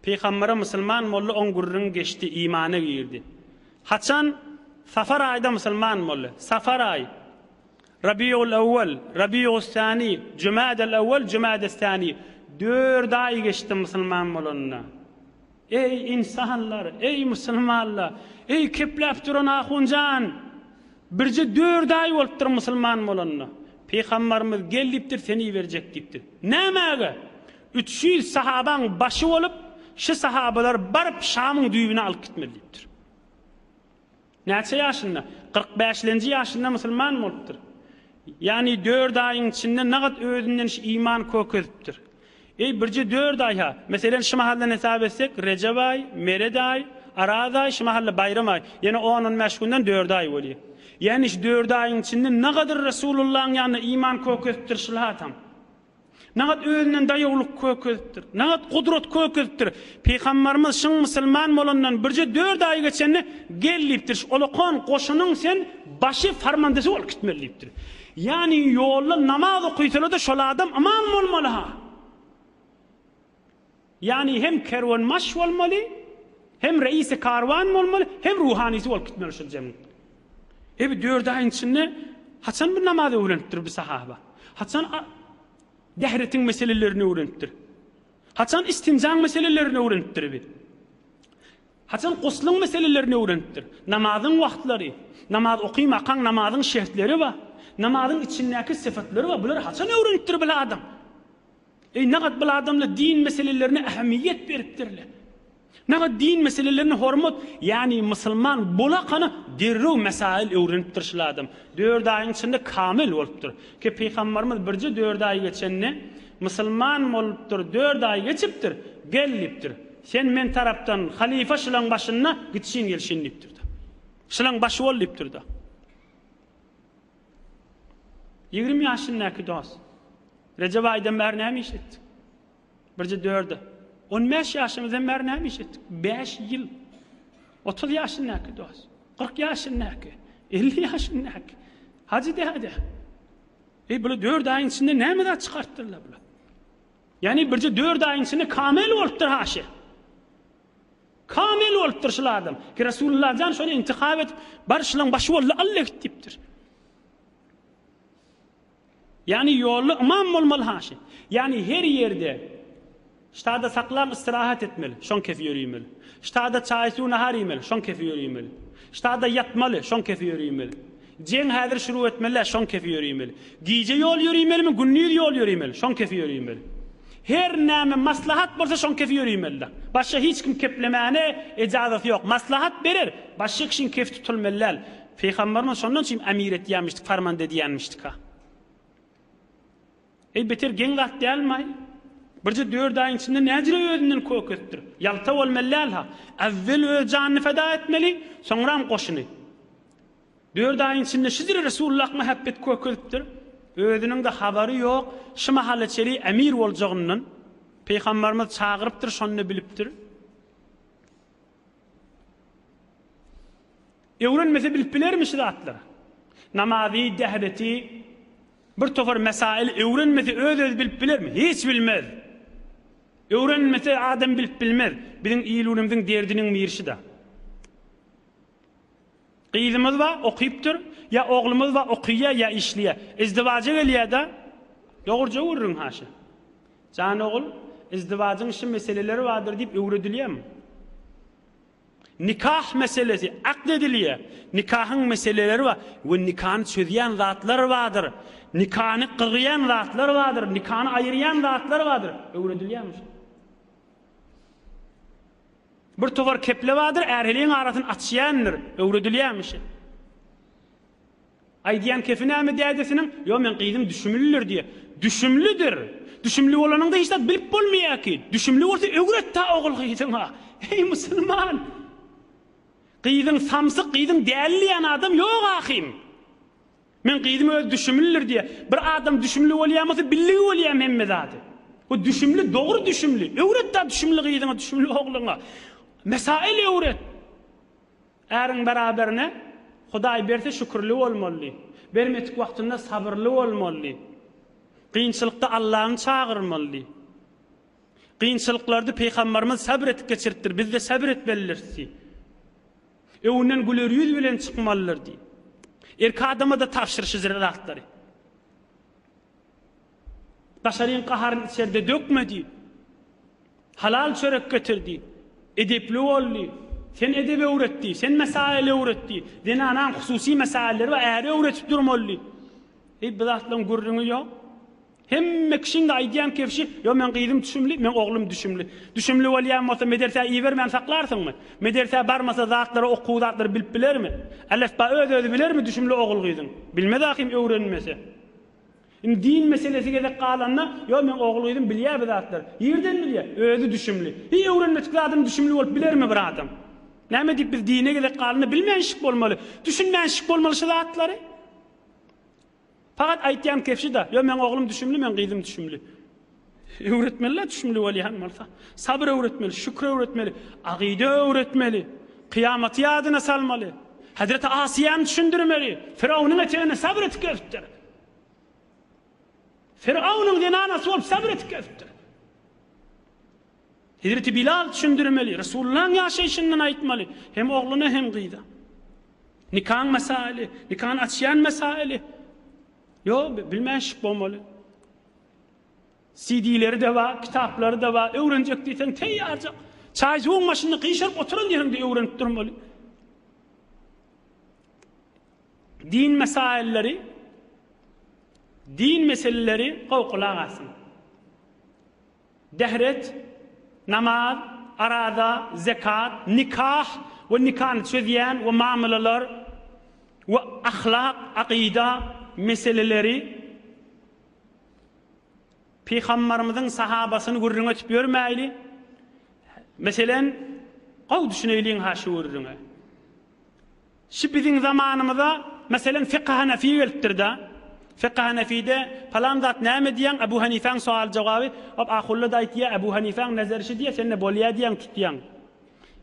Peygambere musulman bolly on gurrun geçti, imana girdi. Haçan Safar ayda musulman bolly. Safar ay. Rabiul awwal, Rabiul sani, Jumadal awwal, Jumadal sani. 4 ay geçti musulman bolanna. Ey insanlar, ey musulmanlar, ey kepläp duran ahunjan. Birje 4 ay bolupdyr musulman bolanna. Peygamberimiz gelipdir, seni berjek diýipdir. Nämäge? 300 sahabaň başı bolup şu sahabalar barıp Şam'ın düýbüne alıp gitmelidir. Näçe ýaşynda? 45-nji ýaşynda musulman bolupdyr. Yani 4 aýyň içinde nagat özünden iman kökezipdir. Ey birje 4 aýa, meselen şu mahalda hesap etsek, Recep ay, Mered ay, Araz ay, şu mahalla bayram ay. Yani 10-15 günden 4 ay bolýar. Yani şu 4 aýyň içinde nagadyr Resulullah'ın ýanyna iman kökezipdir şulatam. Nagat özünden daýawlyk kökezipdir. Nagat gudrat kökezipdir. Peygamberimiz şoň musulman bolandan birje 4 ay geçende gelipdir. Olakon goşunyň sen başı farmandasy bolup gitmelidir. Yani ýolda namaz okuysalar şol adam aman bolmaly ha. Yani hem kerwanmaş bolmaly, hem reisi karwan bolmaly, hem ruhanisi bolup gitmeli şol jemgyýet. Ebi 4 aýyň içinde haçan bir namaz öwrenipdir bir sahaba. Haçan dehretin meselelerini öwrenipdir. Haçan istincan meselelerini öğrenipdir. Haçan gusluň meselelerini öğrenipdir. Namazyň wagtlary, namaz okuymakan namazyň şertleri var. Namazyň içindäki sıfatlary var. Bular haçan öğrenipdir bu adam. Nägat bu adamla din meselelerine ähmiýet beripdirler. Nägat din meselelerine hormat, yani musulman bolakany derrew mesail öwrenipdir şu adam. 4 aýyň içinde kamil bolupdyr. Ki peýgamberimiz birji 4 aý geçenne musulman bolupdyr, 4 aý geçipdir, gelipdir. Sen men tarapdan halifa şylaň başyna gitşin gelşin dipdir. Şylaň başı bol dipdir da. 20 ýaşyndaky dost. Recep aýdan bäri näme işetdik? Birji 4'de. 15 ýaşymyzdan bäri näme işetdik? 5 ýyl. 30 ýaşyndaky dost. 40 ýaşyndaky, 50 ýaşyndaky. Hacı de. Bular 4 aýyň içinde näme de çykartdylar bular? Yani birji 4 aýyň içinde kamil bolupdyr haşy. Kamil bolupdyr şu adam. Ki Resulullah jan şonu intihab et, barşylaň başı bolla Allah dipdir. Yani yolu imam bolmaly haşy. Yani her yerde ştada saklam istirahat etmeli, şon kefi ýörýmeli. Ştada çaý suw nahar ýemeli, şon kefi ýörýmeli. Ştada ýatmaly, şon kefi ýörýmeli. Jeň häzir şuru etmeli, şon kefi ýörýmeli. Giýje ýol ýörýmelimi, günnüz ýol ýörýmeli, şon kefi ýörýmeli. Her näme maslahat bolsa şon kefi ýörýmeli. Başga hiç kim keplemäne ejazat ýok. Maslahat berer, başga kişiň kef tutulmaly. Peýgamberimiz şondan üçin emir etýänmişdik, farman edýänmişdik ha. Beter gen gat dälmay. Birji 4 aýyň içinde näjire özünden köketdir. Ýalta bolmaly ha. Awvel öz janyny feda etmeli, soňram goşuny. 4 aýyň içinde şizir Resulullah muhabbet köketdir. Özüniň de habary ýok. Şu mahallaçely emir boljagyndan peýgamberimiz çagyrypdyr, şonu bilipdir. Öwrenmese bilip bilermi şu zatlar? Namazy, dehreti, bir tofar mesail öwrenmese öz bilip bilermi? Hiç bilmez. Öwrenmese adam bilip bilmez. Bizim iýilüňimiziň derdiniň mirşi da. Gyzymyz wa okypdyr, ya oglumyz wa okýa ya işliýe. Izdiwaja gelýär-de, dogurja urrun haşy. Jan ogul, izdiwagyň şu meseleleri bardyr diýip öwredilýärmi? Nikah meselesi akd edilýär. Nikahyň meseleleri var we nikahy çözýän zatlar bardyr. Nikahy kırgıyan zatlar vardır, nikahy ayıryan zatlar vardır. Öwredilýärmi? Bir towar keple vardır, erheliň arasyny açýandyr. Öwredilýärmi? Aýdýan kefinämi dädesiniň? Yo, men gyýdym düşümlidir diýe. Düşümlidir. Düşümli bolanyň da hiç bilip bolmaýar ki. Düşümli bolsa öwret ta ogul gyýdyňa. Ey musulman! Gyýdyň samsyk, gyýdyň dälliýän adam ýok ahim. Men gyýdym öz düşümlidir diye. Bir adam düşümli bolýarmasa billigi bolýar hemme zady. O düşümli dogry düşümli. Öwret da düşümli gyýdyňa, düşümli ogluňa. Mesail öwret. Äriň beraberine Hudaý berse şükürli bolmaly. Bermedik wagtynda sabyrly bolmaly. Kıyınçılıkta Allah'ın çağırmalı. Kıyınçılıklarda Peygamberimiz sabır etip geçirttir. Biz de sabır etmelilersi. Öwünden güler yüz bilen çıkmalılar diye. Erki adama da tavşırışı ziraatları. Başarıyın kaharın içeride dökmedi. Halal çörek getirdi. Edepli oldu. Sen edebi öğretti. Sen mesaili öğretti. Dinanan hususi mesailleri ve eğri öğretip durmalı. Bidatlan gurrunu yok. Hemme kişinin de aýdýan kefşi, yo men gyýdym düşümli, men oglum düşümli. Düşümli bolýan bolsa mederse iýber men saklarsynmy? Mederse barmasa zatlary okuwdatlary bilip bilermi? Alefba öz bilermi düşümli ogul gyýdym? Bilmez ahim öwrenmese. Din meselesi gedek galanna, yo men ogul gyýdym bilýär bu zatlar. Ýerden bilýär, özü düşümli. Hiç öwrenmekde adam düşümli bolup bilermi bir adam? Näme diýip biz dine gedek galanna bilmänşik bolmaly, düşünmänşik bolmaly şu zatlary. Fakat aýtýan kefşi da, yo men oglum düşümli, men gyýdym düşümli. Öwretmeli düşümli bolýan bolsa, sabr öwretmeli, şükür öwretmeli, aqide öwretmeli, kıyamat ýadyna salmaly. Hazreti Asiýany düşündirmeli, Firawunyň etegine sabr etip köpdir. Firawunyň dinanasy bolup sabr etip köpdir. Hazreti Bilal düşündirmeli, Resulullah'ın ýaşaýşyndan aýtmaly, hem ogluny hem gyýda. Nikahyň mesaili, nikahyny açýan mesaili. Yo, bilmänşik bolmaly. CD'leri de var, kitapları da var. Öğrenecek diysen teyyarca. Çay soğuk maşını kıyışırıp oturun yerinde öğrenip durmalı. Din meseleleri kavkula kalsın. Dehret, namaz, arada, zekat, nikah ve nikahını çözeyen ve muameleler ve ahlak, akida meseleleri Peygamberimizin sahabasını gurruna tüpürmeyli. Meselen, qav düşüneyliğin haşı gurruna. Şu bizim zamanımızda, meselen Fiqh Hanefi geliptir da. Fiqh Hanefi'de falan zat näme diyen Ebu Hanife'nin sual cevabı, ahullu da aytiye Ebu Hanife'nin nezerişi diye sen ne bolya diyen tutdiyan.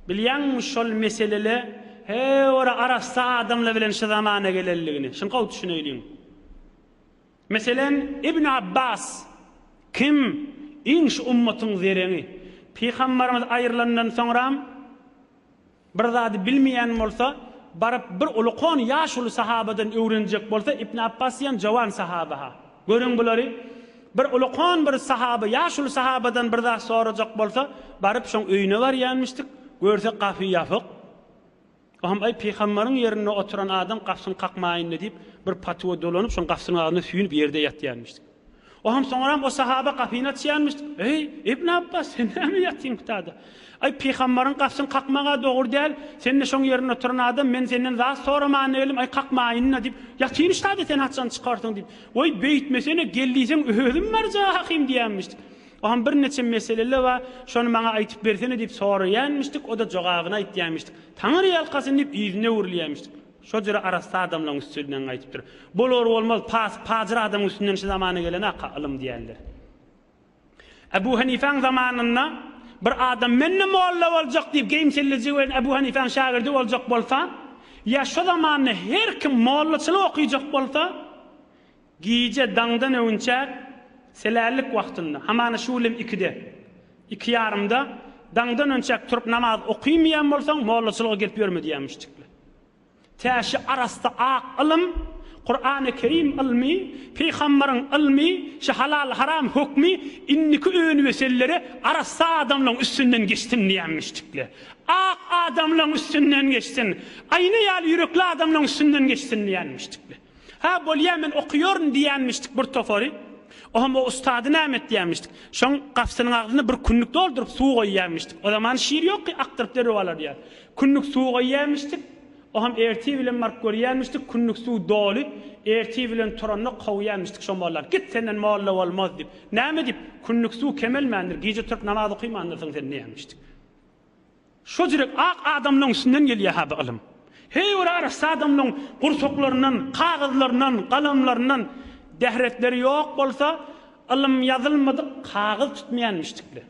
Bilyan şol meselele he ora arasta adamla bilen şu zamana gelelliğini. Şun qav düşüneyliğin. Meselen İbn Abbas kim inş ummatın zereni Peygamberimiz ayrılandan sonra bir zat bilmeyen bolsa barıp bir ulukon yaşlı sahabadan öğrenecek bolsa İbn Abbas yan jawan sahabaha görün bulary bir ulukon bir sahaba yaşlı sahabadan bir zat soracak bolsa barıp şoň öýüne var yanmışdyk görse gafy ýafyk Aham ay Peygamberin yerine oturan adam gafsyny kakmaýyn diýip bir patwa dolanyp şoň gafsynyň agyna süýünüp ýerde ýatýanmışdyk. Aham soňra o sahaba gafyna çýanmışdyk. Ey İbn Abbas sen näme ýatýyn tada? Ay Peygamberin gafsyny kakmaga dogry däl. Sen de şoň yerine oturan adam men senden zat soraman elim ay kakmaýyn diýip ýatýyn tada sen hatçan çykartyň diýip. Oy beýtmesene geldiýsen özüm marjahym diýänmişdik. Aham bir neçe meseleler var. Şonu bana aytıp bersene diýip soraýanmışdyk. O da jogabyny aýtýanmışdyk. Taňry ýalkasyn diýip ýüzüne urlaýanmışdyk. Şo jere arasda adamlaryň üstünden aýtypdyr. Bolar bolmaz pazir adam üstünden şu zamana gelen aqalym diýerler. Ebu Hanife'nin zamanında bir adam menne mualla boljak diýip geýimselleji we Ebu Hanife'nin şagirdi boljak bolsa, ýa şu zamanda her kim muallaçylyk okuyjak bolsa, giýje daňdan öňçe selerlik wagtynda, hamana şulim 2'de, 2:30'da daňdan öňçe turup namaz okuýmaýan bolsaň, muallaçylyga gelip ýörme diýenmişdikler. Täşi arasda aqlym, Kur'an-ı Kerim ilmi, Peygamberin ilmi, şu halal haram hukmi, inniki öňü meselelere arasda adamlaryň üstünden geçtin diýenmişdikler. Adamlaryň üstünden geçtin. Aýna ýaly ýürekli adamlaryň üstünden geçtin diýenmişdikler. Ha bolýar men okuýaryn diýenmişdik bir tofary. Oğlum o ustadı nämet diýenmişdik. Şoň gafsynyň agzyny bir künnük doldurup suw goýýanmışdyk. O zaman şiir ýok ki aktyryp derip alar diýär. Künnük suw goýýanmışdyk. Oğlum erti bilen mark görýänmişdik. Künnük suw doly, erti bilen turany goýýanmışdyk şo mallar. Git senden malla bolmaz diýip. Näme diýip? Künnük suw kemelmändir. Giýje turup namaz okuýmandyrsың sen diýenmişdik. Şo jirek adamlaryň üstünden gelýär ha bu ilm. Hey ora arasda adamlaryň gursoklarynyň, kagazlarynyň, galamlarynyň dehretleri yok bolsa, ilm yazılmadı, kağız tutmayanmışdıklar.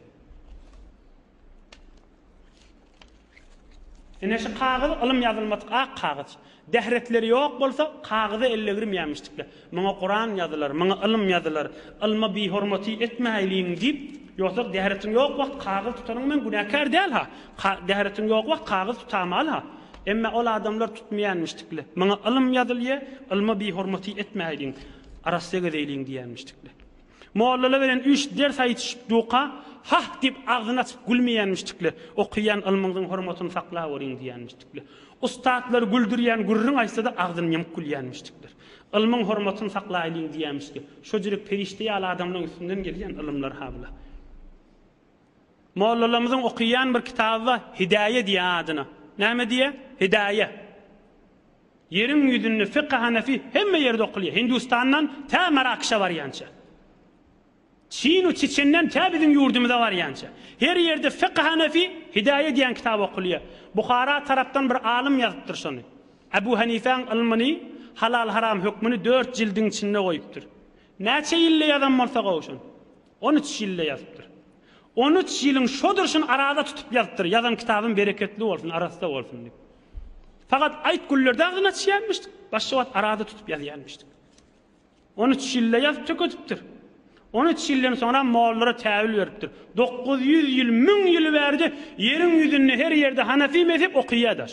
Ene şu kağız, ilm yazılmadı, kağız. Dehretleri yok bolsa, kağızı elle girmeyenmişdikler. Mana Kur'an yazılar, mana ilm yazılar, ilme bi hormati etmeyliğin deyip, yoksa dehretin yok vakt kağız tutanın men günahkar değil ha. Dehretin yok vakt kağız tutamalı ha. Emme ol adamlar tutmayanmışdiklar. Mana ilm yazılıyor, ilme bi hormati etmeyliğin. Arasyaga deýliň diýenmişdikler. Muallala bilen 3 ders aýtyşyp duqa, hah diýip agzyny açyp gülmeýänmişdikler. Okuyan ilmiň hormatyny saklap boryň diýenmişdikler. Ustadlar güldürýän gurrun aýsa da agzyny ýemip gülýänmişdikler. Ilmiň hormatyny saklaýlyň diýenmişdik. Şo jirek perişte ýaly adamlaryň üstünden gelýän ilmler habla. Muallalamyzyň okuyan bir kitaby var, Hidaye diýen adyna. Näme diýe? Hidaye. Yerin yüzünü Fiqh Hanefi hemme yerde okuluyor. Hindistan'dan ta Marakş'a var yança. Çin ve Çiçen'den ta bizim yurdumuzda var yança. Her yerde Fiqh Hanefi Hidaye diyen kitap okuluyor. Bukhara taraftan bir alim yazıptır şunu. Ebu Hanife'nin ilmini halal haram hükmünü 4 cildin içinde koyuptur. Neçe yille yazan olsa koyuşun? 13 yille yazıptır. 13 yılın şodur şunu arada tutup yazıptır. Yazan kitabın bereketli olsun, arasında olsun diye. Fakat ayet güllerde ağzına çiğenmiştik. Başka vaat arada tutup yazıyanmıştık. 13 yılda yazıp tökötüptür. 13 yıldan sonra Moğollara tevil veriptir. 900 yıl, 1000 yıl verdi. Yerin yüzünü her yerde Hanefi mezhep okuyadı.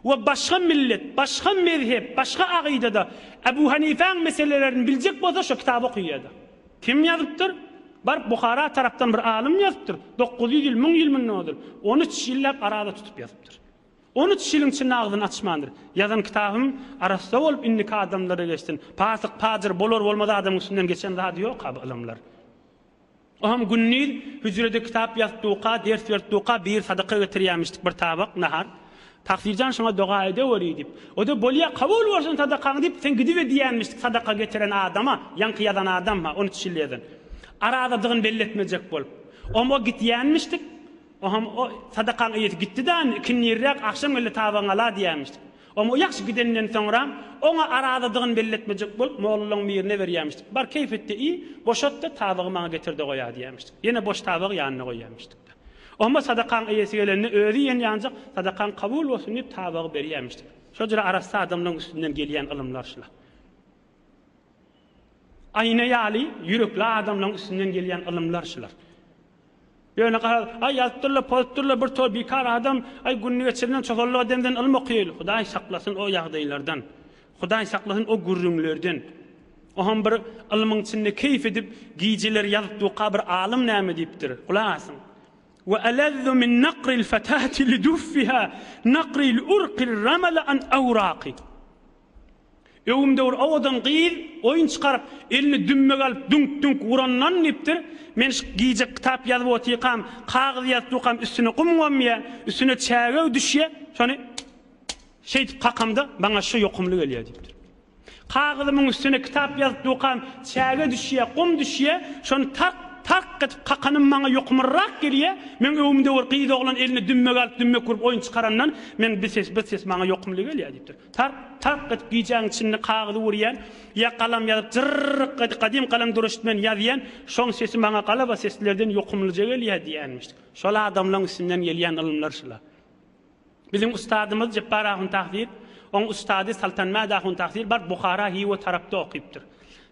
Ve başka millet, başka mezhep, başka akidede Ebu Hanife'nin meselelerini bilecek bolsa şu kitabı okuyadı. Kim yazıptır? Bar Bukhara tarapdan bir alim yazıptır. 900 yıl, 1000 yıl minnodur. 13 yıllap arada tutup yazıptır. 13 yılın içinde ağzını açmandır. Yazan kitabım arasında olup inniki adamlara geçtin. Pasık, pacır, bolor olmadı adamın üstünden geçen daha diyor abi ilimler. Oham günnil hücrede kitap yazdıqa, ders verdiqa bir sadaka getirýärmişdik bir tabak nahar. Taksircan şuna dua edeweri dip. O da bolya kabul bolsun sadaka dip sen gidive diýänmişdik sadaka getiren adama, yankı yazan adamma 13 yıl yazan. Aradadığın belli etmeyecek bolup. Omo gitýänmişdik. Oham o sadaka gitti da kinirrak akşam öyle tabağın ala diýänmişdik. Omo ýaxşy gidenden soňra oňa aradadığın belli etmejek bolup mollaň birine berýärmişdik. Bar keyfetde iyi, boşatda tabagy maňa getirdi goýa diýärmişdik. Ýene boş tabagy ýanyna goýýarmışdyk. Omo sadakaň eýesi gelende özi ýen ýanjak sadakaň kabul bolsun diýip tabagy berýärmişdik. Şojura arasda adamlaryň üstünden gelýän ilmler şular. Aýna ýaly, ýürekli adamlaryň üstünden gelýän ilmler şular. Ýöne garal, ay ýazdylar, postdylar bir tor bekar adam, ay günni geçirden çoğallı adamdan ilm okuyýar. Hudaý saklasyn o ýagdaýlardan. Hudaý saklasyn o gürrüňlerden. Oham bir ilmiň içinde keyf edip giýjiler ýazypdyqa bir alim näme diýipdir. Gulasyň. Wa aladhu min naqril fatati liduffiha naqril urqil ramala an awraqi. Ýöwümde bir awadan gyýyl, oýun çykaryp, elini dümmege alyp dünk urandan nipdir. Men giýjek kitap ýazyp otyrkam, kagyz ýazypdykam üstüne gumgamya, üstüne çäge düşýe, şonu şeýt qakamda baňa şu ýokumly gelýär diýipdir. Kagyzymyň üstüne kitap ýazypdykam, çäge düşýe, gum düşýe, şonu tak etip qaqanym maňa ýokumrak gelýär. Men öwümde bir gyýyl oglan elini dümmege alyp dümme kurup oýun çykarandan men bir ses maňa ýokumly gelýär diýipdir. Tak etip giýjäň içinde kagyzy urýan, ya kalam ýazyp jırrrk kadim kalam duruşmen ýazýan, şoň sesi maňa galaba seslerden ýokumlyja gelýär diýänmişdik. Şol adamlaryň üstünden gelýän ilmler şular. Bizim ustadymyz Jabbar Ahun Tahzir, oň ustady Saltan Madahun Tahzir bar Bukhara hiwe tarapda okypdyr.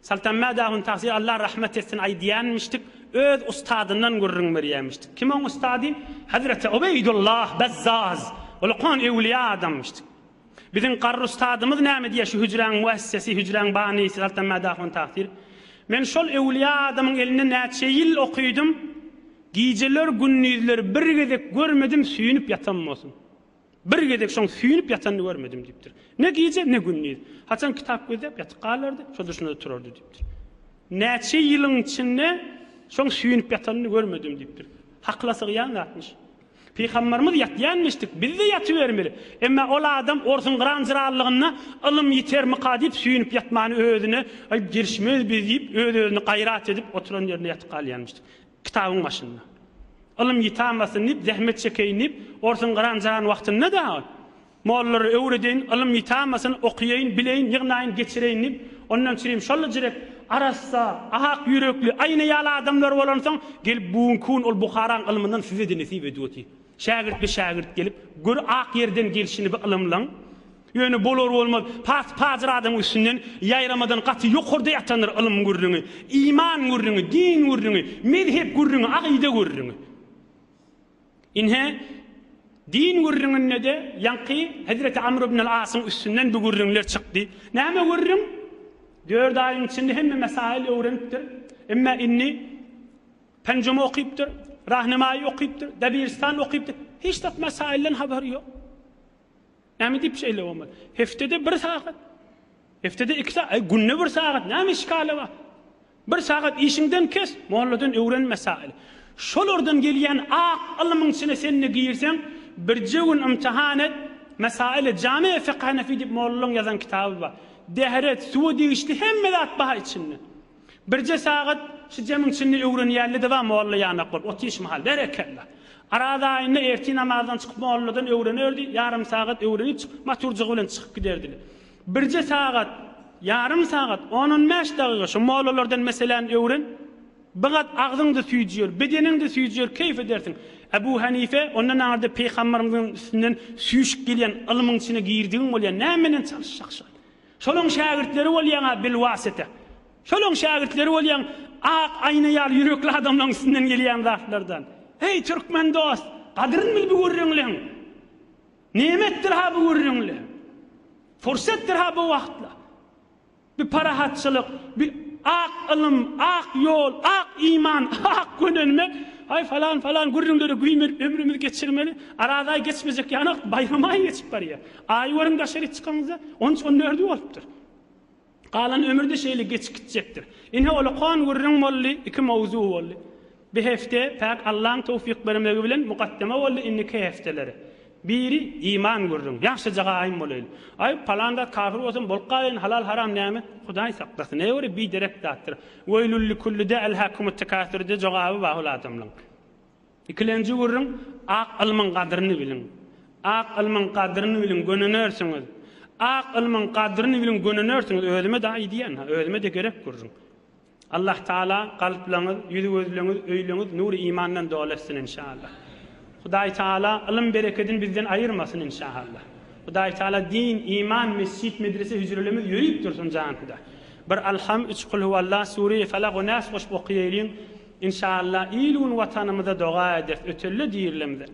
Saltan Madahun Tahzir Allah rahmet etsin aýdýanmışdyk, öz ustadyndan gurrun berýärmişdik. Kim oň ustady? Hazreti Ubeydullah Bazzaz. Ulqan ewliya adammışdyk. Bizim qarr ustadymyz näme diýär şu hücräň muassesesi, hücräň banysy Saltan Madahun Tahzir. Men şol ewliya adamyň elinde näçe ýyl okuýdum. Giýjeler, günnüzler bir gezek görmedim, süýünüp ýatam bolsun. Bir gezek şoň süýünüp ýatany görmedim diýipdir. Ne giýje, ne günnüz. Haçan kitap gözep ýatyp galardy, şol düşünde turardy diýipdir. Näçe ýylyň içinde şoň süýünüp ýatany görmedim diýipdir. Haklasyk ýan atmış. Peygamberimiz ýatýanmışdyk, biz de ýatybermeli. Emma ol adam orsun granjyrallygyna ilm ýetermi qadyp süýünüp ýatmany özüne girişmez biz diýip öz-özüne gaýrat edip oturan ýerine ýatyp galýanmışdyk. Kitabyň başynda. Ilm ýetämasyn diýip zähmet çekeýin diýip orsun granjyran wagtynda da mollary öwreden ilm ýetämasyn okuýaýyn, bileýin, ýygnaýyn, geçireýin diýip ondan çyrym şolla jirek arassa, ahak yürekli, aynı ýaly adamlar bolansoň gelip buňkun ol Bukharaň ilminden size de nesip edýär. Şagirt bir şagirt gelip gör ak yerden gelişini bir ilimlaň. Ýöne bolar bolmaz, pazır adam üstünden ýaýramadan gaty ýokurda ýatanlar ilim gurrüňi, iman gurrüňi, din gurrüňi, mezhep gurrüňi, akyda gurrüňi. Inhe din gurrüňinde de ýanky Hazreti Amr ibn al-Asyň üstünden bu gurrüňler çykdy. Näme gurrüň? 4 aýyň içinde hemme mesail öwrenipdir. Emma inni penceme okypdyr, rahnemayy okypdyr, debirstan okypdyr. Hiç de mesailden haberi ýok. Näme diýip şeýle bolmaz. Heftede 1 saat. Heftede 2 saat, günne 1 saat. Näme işgale bar? 1 saat işiňden kes, molladan öwren mesail. Şolardan gelýän ak ilmiň içine seni giýirsen, bir jewün imtihan et, mesail Jami' fiqh Hanefi diýip mollaň ýazan kitaby bar. Dehret, suudi işte hemme de atbaha içinde. Birce saat şu cemiň içinde öwrenýärli de var molla ýana qol. Otiş mahal berekella. Arada aýynda erti namazdan çykyp molladan öwrenerdi, ýarym saat öwrenip maturjygy bilen çykyp giderdi. Birce saat, ýarym saat, 15 dagyga şu mollalardan meselen öwren. Bigat agzyňdy süýjýär, bedeniňdi süýjýär, keyf edersin. Ebu Hanife ondan arda Peygamberimiň üstünden süýüşip gelýän ilmiň içine girdigiň bolýan nämenen çalışjak. Şolong şagirtleri bolýan bil wasita. Şolong şagirtleri bolýan ak aýna ýal ýürekli adamlaryň üstünden gelýän zatlardan. Hey türkmen dost, gadryny bil bu görüňler. Nimetdir ha bu görüňler. Fursatdir ha bu wagtlar. Bir parahatçylyk, bir ak ilm, ak yol, ak iman, ak gönülme, hay falan gurrunları güymer ömrümüz geçirmeli. Arada geçmeyecek yani bayramay geçip var ya. Ay varın daşarı çıkanınızda onun nörde oluptur. Kalan ömürde şeyle geçip gidecektir. İnhe ola kan gurrun molli iki mavzu molli. Bir hefte pek Allah'ın tevfik vermegi bilen mukaddeme oldu inniki hefteleri. Biri iman gurrun. Yaxşı jaga ayım bolaylı. Ay palanda kafir olsun bolqayın halal haram näme? Hudaý saklasın. Ne öre bir direkt dattır. Veylül likulli da'al hakumut takasürde jogabı bahul adamlaň. İkilenci gurrun ak ilmin qadryny bilin. Ak ilmin qadryny bilin gönünörsiňiz. Ak ilmin qadryny bilin gönünörsiňiz. Özüme da diýen, özüme de gerek gurrun. Allah Taala kalplaňyz, ýüzüňiz, öýleňiz nuri imandan dolasyn inşallah. Hudaý Taala ilim bereketini bizden ayırmasın inşallah. Hudaý Taala din, iman, mescid, medrese hücrelerimiz yürüyüp dursun canında. Bir alham, üç kul huvallah, Suriye, Felak ve Nas hoş okuyelim. İnşallah ilun vatanımıza dua edip ötüllü diyelimdir.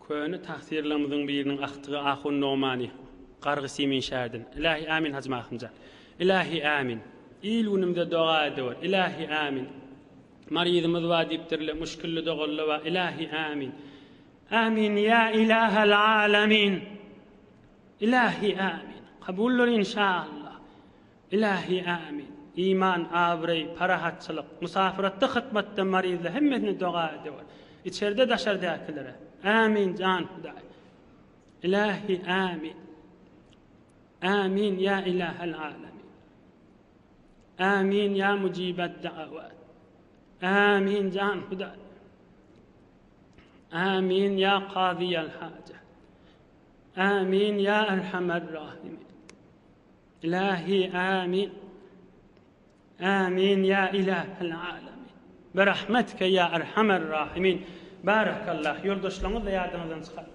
Köni tahsirlerimizin birinin aktığı Ahun Nomani Qargısi min şärdin. İlahi amin hacma ahımca. İlahi amin. İlunumda dua ediyor. İlahi amin. Maridimiz va diptirle müşkilli doğullu va ilahi amin. Amin ya ilahel alamin. İlahi amin. Kabullur inşallah. İlahi amin. İman, avrey, parahatçılık, musafiratta hıtmatta marizle hemmesini dua ediyor. İçeride daşardakilere. Amin can Hudaý. İlahi amin. Amin ya ilahel alamin. Amin ya mucibet da'avat. Amin can Hudaý. Amin ya qadiyel hacet. Amin ya erhamer rahimin. İlahi amin. Amin ya ilahel alamin. Berahmetke ya erhamer rahimin. Barakallah. Yoldaşlarınız da yardımınızdan çıkarın.